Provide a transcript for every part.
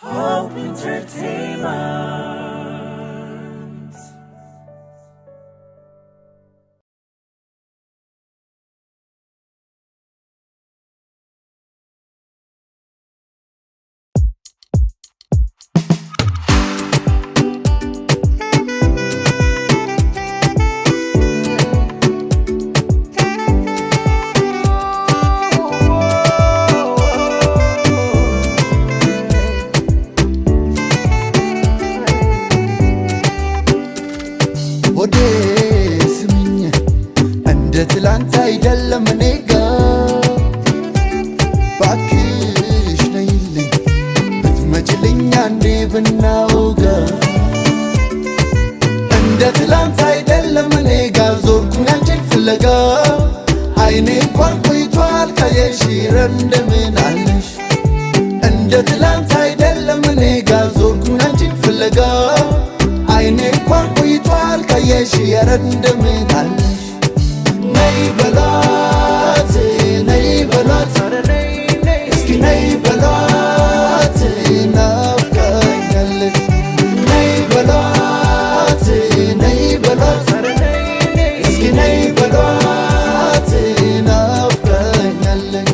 Hope Entertainment. ወዴ ስሚኝ እንደ ትላንት አይደለም እኔጋ ባክሽ ነይልኝ ብትመጪልኝ አንዴ ብናወጋ እንደ ትላንት አይደለም እኔጋ ዞርኩኝ አንቺን ፍለጋ አይኔ እንኳን ቆይቷል ካየሽ እንደምን አለሽ እንደ ትላንት አይደለም እኔጋ ዞርኩኝ አንቺን ፍለጋ አይኔ እንኳን ቆይቷል ካየሽ እንደምን አለሽ ነይ በሏት ነይ በሏት እስኪ ነይ በሏት ናፍቃኛለች ነይ በሏት ነይ በሏት እስኪ ነይ በሏት ናፍቃኛለች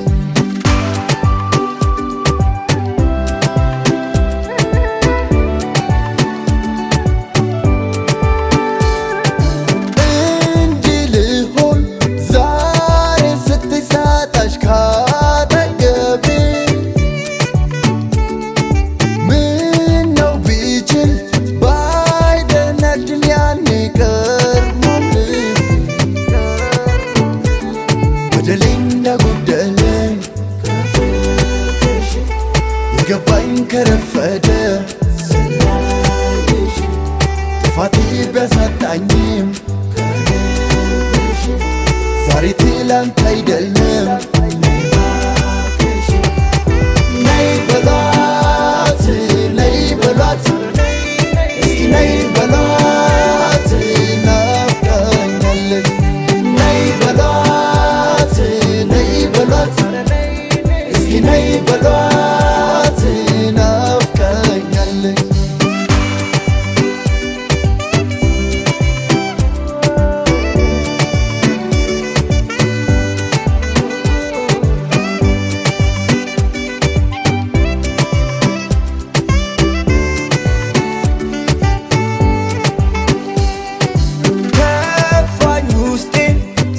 ገባኝ ከረፈደ ጥፋቴ ቢያሳጣኝም ዛሬ ትላንት አይደለም ነይ በሏት ነይ በሏት እስኪ ነይ በሏት ናፍቃኛለች ነይ በሏት ነይ በሏት እስኪ ነይ በሏት ናፍቃኛለች ከፋኝ ውስጤ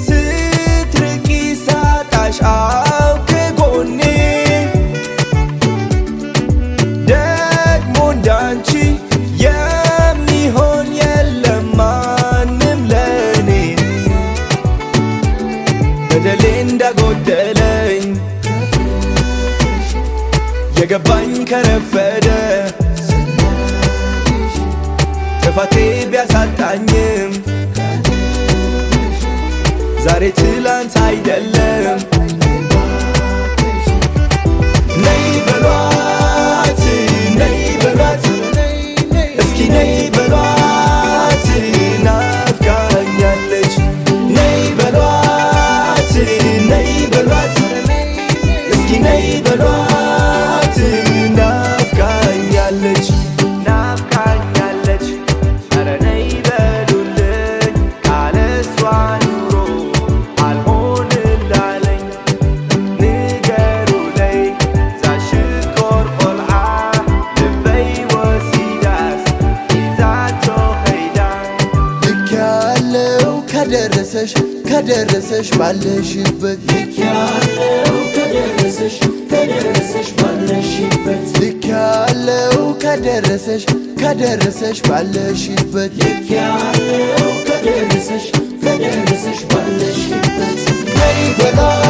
ስትርቂ ሳጣሽ አውቅ ጎኔ ደግሞ እንዳንቺ የሚሆን የለም ማንም ለኔ በደሌ እንዳጎደለኝ የገባኝ ከረፈደ ጥፋቴ ቢያሳጣኝም ዛሬ ትላንት አይደለም ነይ በሏት ነይ በሏት እስኪ ነይ በሏት ናፍቃኛለች ነይ በሏት ነይ በሏት እስኪ ነይ በሏት ናፍቃኛለች ናፍቃኛለች ኧረ ነይ በሉልኝ ካለሷ ኑሮ አልሆንላለኝ ንገሩለይ ዛሽኮር ቆልዓ ልበይ ወሲዳስ ይዛቶ ኸይዳ ልክ ያለው ከደረሰሽ ባለሽበት ልክ ያለው ከደረሰሽ ባለሽበት ልክ ያለው ከደረሰሽ ባለሽበት ልክ ያለው ከደረሰሽ ባለሽበት ነይ በሏት